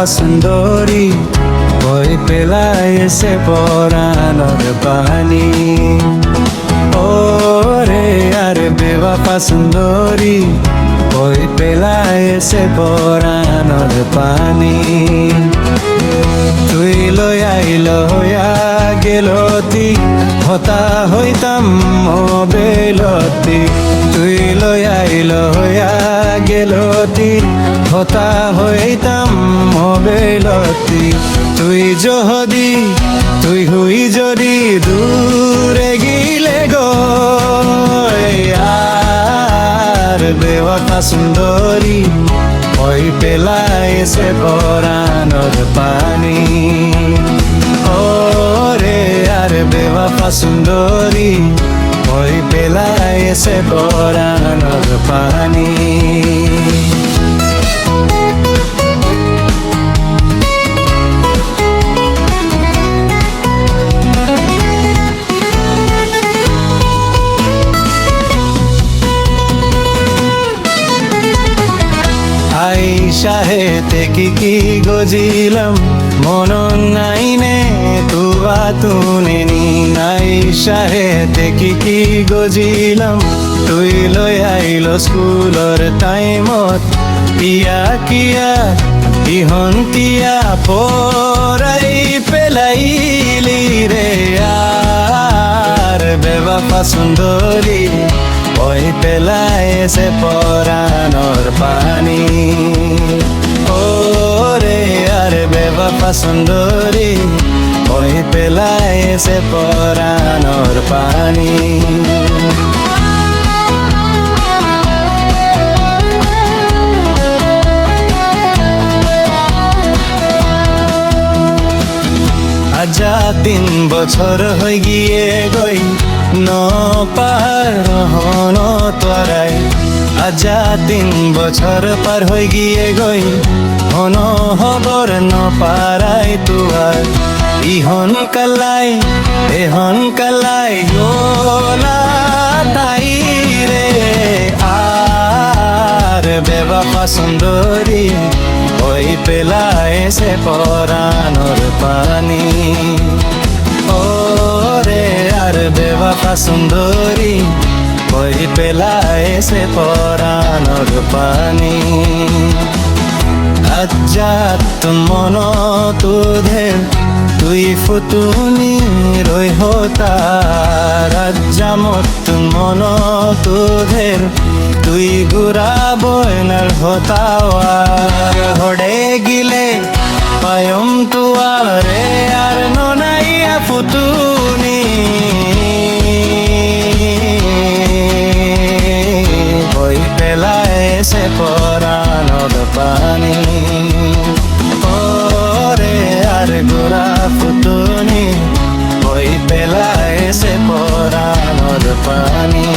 বেওয়াফা সুন্দরী ভয় পেলায় এসে পরানোর পানি ও রে আর বেওয়াফা সুন্দরী ভয় পেলায় এসে পরানোর পানি তুই লয়াইল হইয়া গেলতি হতা হইতাম বেলতি তুই লয়াইল হইয়া গেলতি হতা হইতাম বেলতি তুই যদি তুই হুই যদি দূরে গিলে গো আর বেওয়াফা সুন্দরী ওই পেলায় সে পরানোর পানি ও রে আর বেওয়াফা সুন্দরী ওই পেলায় সে পরানোর পানি আইসাহেতে কি গজিলাম মন নাইনে তুবা তুনে নি নাই সাহেতে কি গজিলাম তুই লই আইল স্কুলর টাইমত ইয়া কিয়া ইহন কিয়া পরাই পেলাইলি রে আর বেওয়াফা সুন্দরী ওই পেলায় সে পরানোর পানি ও রে আর বেওয়াফা সুন্দরী ওই পেলায় সে পরানোর পানি আজা 3 বছর হয়ে গিয়ে গই নপার হন তোরাই আজা 3 বছর পার হয়ে গিয়ে গই হন হবর নপারাই তুয়ার ইহন কালাই এহন কালাই গোলা তাই রে আর বেওয়াফা সুন্দরী ওই পেলায় সে পরানোর পানি ও রে আর বেওয়াফা সুন্দরী ওই পেলায় সে পরানোর পানি আজাত মন তুধের তুই ফুতুনি রই হতার আজামত মন তুধের তুই গুরা বয়নার হতাওয়ার হড়ে গিলে পায়ম তুয়ারে আর ননাইয়া ফুতুনি ওই পেলায় সে পরানোর পানি ও রে আর গোরা ফুতুনি ওই পেলায় সে পরানোর পানি